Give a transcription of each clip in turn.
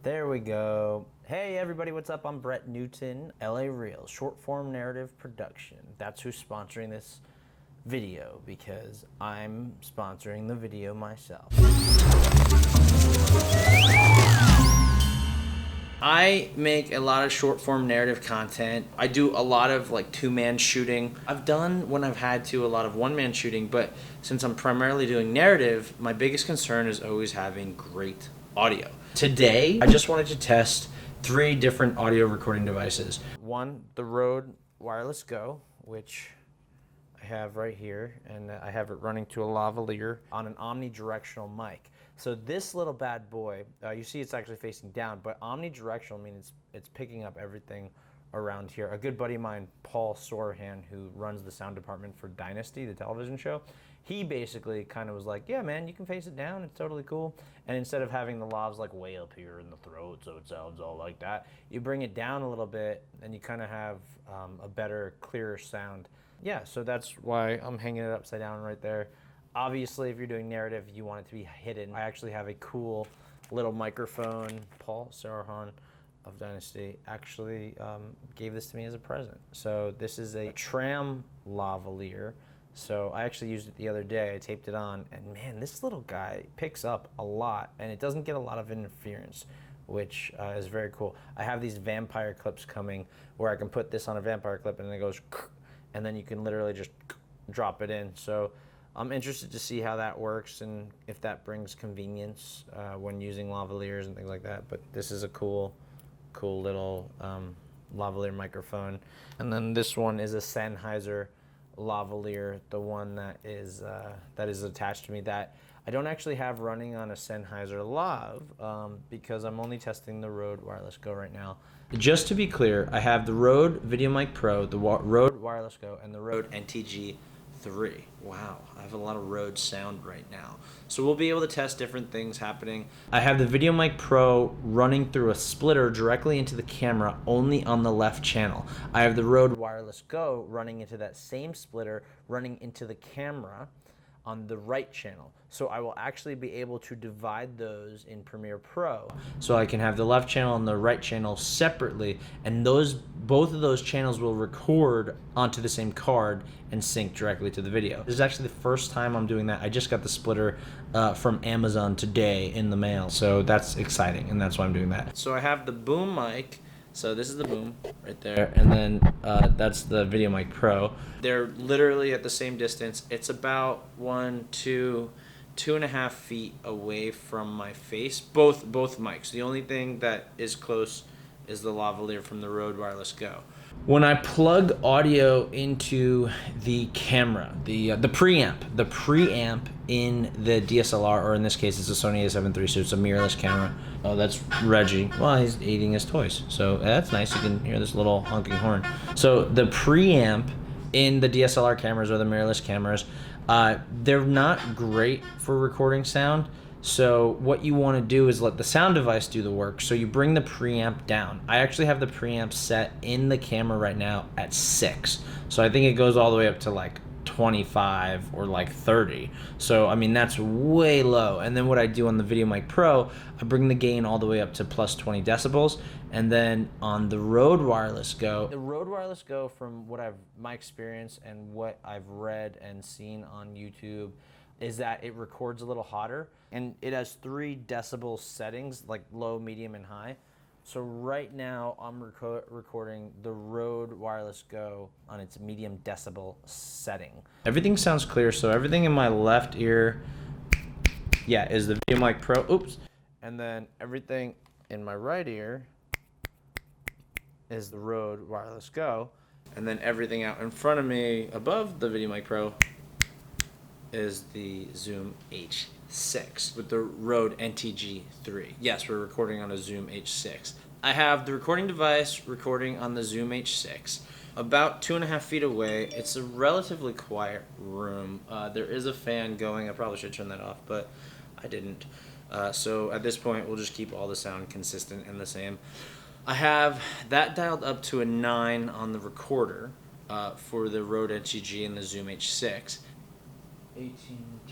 There we go. Hey everybody, what's up? I'm Brett Newton, LA Reels, short form narrative production. That's who's sponsoring this video because I'm sponsoring the video myself. I make a lot of short form narrative content. I do a lot of like two-man shooting. I've done, when I've had to, a lot of one-man shooting, but since I'm primarily doing narrative, my biggest concern is always having great audio. Today, I just wanted to test 3 different audio recording devices. One, the Rode Wireless Go, which I have right here, and I have it running to a lavalier on an omnidirectional mic. So this little bad boy, you see it's actually facing down, but omnidirectional means it's picking up everything around here. A good buddy of mine, Paul Sorhan, who runs the sound department for Dynasty, the television show, he basically kind of was like, yeah, man, you can face it down. It's totally cool. And instead of having the lavs like way up here in the throat, so it sounds all like that, you bring it down a little bit and you kind of have a better, clearer sound. Yeah, so that's why I'm hanging it upside down right there. Obviously, if you're doing narrative, you want it to be hidden. I actually have a cool little microphone. Paul Sorhan of Dynasty actually gave this to me as a present. So this is a tram lavalier. So I actually used it the other day. I taped it on, and man, this little guy picks up a lot, and it doesn't get a lot of interference, which is very cool. I have these vampire clips coming where I can put this on a vampire clip, and then it goes, and then you can literally just drop it in. So I'm interested to see how that works and if that brings convenience when using lavaliers and things like that. But this is a cool little lavalier microphone. And then this one is a Sennheiser lavalier, the one that is attached to me, that I don't actually have running on a Sennheiser lav because I'm only testing the Rode Wireless Go right now. Just to be clear, I have the Rode VideoMic Pro, the Rode Wireless Go, and the Rode NTG 3. Wow, I have a lot of Rode sound right now. So we'll be able to test different things happening. I have the VideoMic Pro running through a splitter directly into the camera only on the left channel. I have the Rode Wireless Go running into that same splitter running into the camera on the right channel. So I will actually be able to divide those in Premiere Pro. So I can have the left channel and the right channel separately, and both of those channels will record onto the same card and sync directly to the video. This is actually the first time I'm doing that. I just got the splitter from Amazon today in the mail. So that's exciting, and that's why I'm doing that. So I have the boom mic. So this is the boom right there, and then that's the VideoMic Pro. They're literally at the same distance. It's about 2.5 feet away from my face, both mics. The only thing that is close is the lavalier from the Rode Wireless Go. When I plug audio into the camera, the preamp in the DSLR, or in this case it's a Sony a7 III, so it's a mirrorless camera. Oh, that's Reggie. Well, he's eating his toys, so that's nice. You can hear this little honking horn. So the preamp in the DSLR cameras or the mirrorless cameras, they're not great for recording sound. So what you want to do is let the sound device do the work. So you bring the preamp down. I actually have the preamp set in the camera right now at 6. So I think it goes all the way up to like 25 or like 30. So I mean, that's way low. And then what I do on the VideoMic Pro, I bring the gain all the way up to plus 20 decibels. And then on the Rode Wireless Go, from my experience and what I've read and seen on YouTube, is that it records a little hotter, and it has 3 decibel settings, like low, medium, and high. So right now I'm recording the Rode Wireless Go on its medium decibel setting. Everything sounds clear, so everything in my left ear, yeah, is the VideoMic Pro, oops. And then everything in my right ear is the Rode Wireless Go. And then everything out in front of me above the VideoMic Pro is the Zoom H6 with the Rode NTG 3. Yes, we're recording on a Zoom H6. I have the recording device recording on the Zoom H6 about 2.5 feet away. It's a relatively quiet room. There is a fan going. I probably should turn that off, but I didn't. So at this point, we'll just keep all the sound consistent and the same. I have that dialed up to a 9 on the recorder for the Rode NTG and the Zoom H6. 18,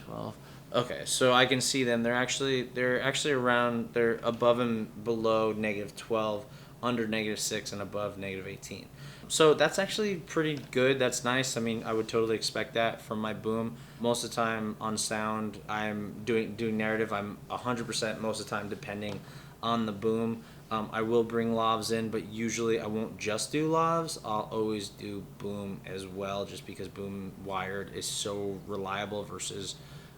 12, Okay, so I can see them. They're actually around. They're above and below -12, under -6, and above -18. So that's actually pretty good. That's nice. I mean, I would totally expect that from my boom. Most of the time on sound, I'm doing narrative. I'm 100% most of the time depending on the boom. I will bring lavs in, but usually I won't just do lavs. I'll always do boom as well, just because boom wired is so reliable versus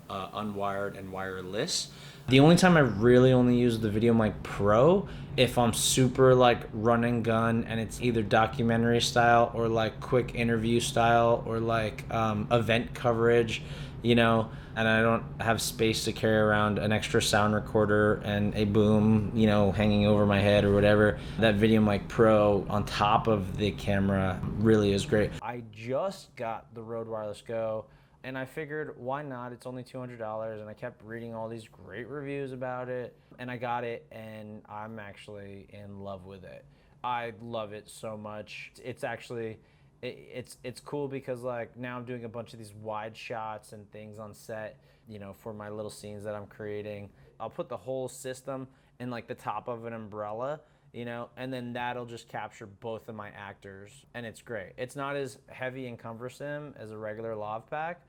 unwired and wireless. The only time I really only use the VideoMic Pro if I'm super like run and gun and it's either documentary style or like quick interview style or like event coverage, you know, and I don't have space to carry around an extra sound recorder and a boom, you know, hanging over my head or whatever. That VideoMic Pro on top of the camera really is great. I just got the Rode Wireless Go, and I figured, why not? It's only $200, and I kept reading all these great reviews about it, and I got it, and I'm actually in love with it. I love it so much. It's actually, it's cool because like now I'm doing a bunch of these wide shots and things on set, you know, for my little scenes that I'm creating. I'll put the whole system in like the top of an umbrella, you know, and then that'll just capture both of my actors, and it's great. It's not as heavy and cumbersome as a regular lav pack,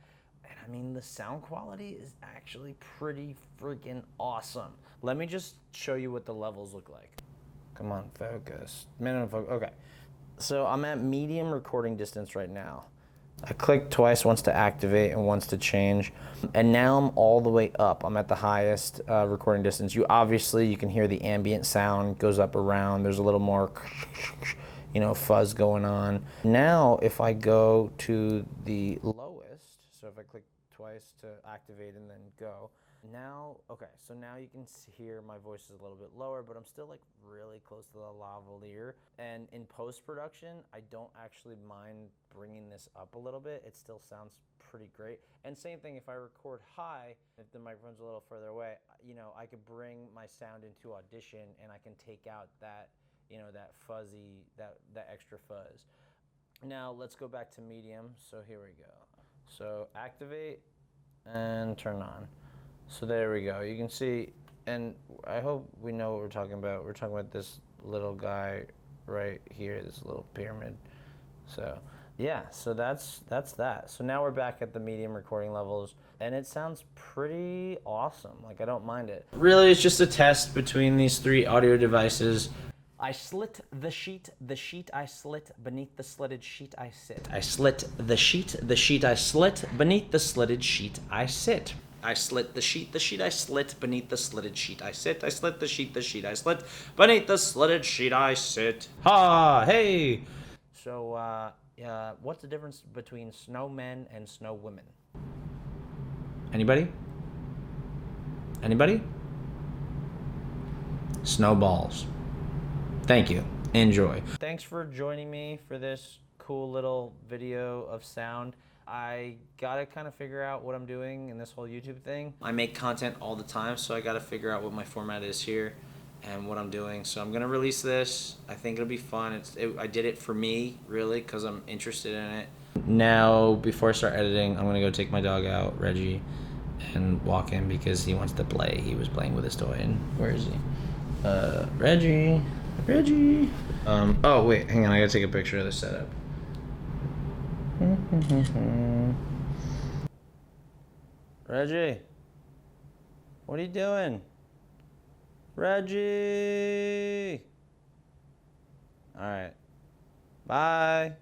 and I mean, the sound quality is actually pretty freaking awesome. Let me just show you what the levels look like. Come on, focus. Minimum focus. Okay. So I'm at medium recording distance right now. I clicked twice, once to activate and once to change. And now I'm all the way up. I'm at the highest recording distance. You can hear the ambient sound goes up around. There's a little more, you know, fuzz going on. Now, if I go to the lowest, so if I click twice to activate and then go, now, okay, so now you can hear my voice is a little bit lower, but I'm still like really close to the lavalier. And in post-production, I don't actually mind bringing this up a little bit. It still sounds pretty great. And same thing, if I record high, if the microphone's a little further away, you know, I could bring my sound into Audition and I can take out that, you know, that fuzzy, that extra fuzz. Now let's go back to medium. So here we go. So activate and turn on. So there we go. You can see, and I hope we know what we're talking about. We're talking about this little guy right here, this little pyramid. So yeah, so that's that. So now we're back at the medium recording levels, and it sounds pretty awesome. Like, I don't mind it. Really, it's just a test between these three audio devices. I slit the sheet I slit, beneath the slitted sheet I sit. I slit the sheet I slit, beneath the slitted sheet I sit. I slit the sheet I slit, beneath the slitted sheet I sit. I slit the sheet I slit, beneath the slitted sheet I sit. Ha! Hey! So, what's the difference between snowmen and snow women? Anybody? Anybody? Snowballs. Thank you. Enjoy. Thanks for joining me for this cool little video of sound. I gotta kind of figure out what I'm doing in this whole YouTube thing. I make content all the time, so I gotta figure out what my format is here and what I'm doing. So I'm gonna release this. I think it'll be fun. I did it for me, really, because I'm interested in it. Now, before I start editing, I'm gonna go take my dog out, Reggie, and walk him because he wants to play. He was playing with his toy, and where is he? Reggie. Oh wait, hang on, I gotta take a picture of the setup. Reggie, what are you doing? Reggie! Alright, bye.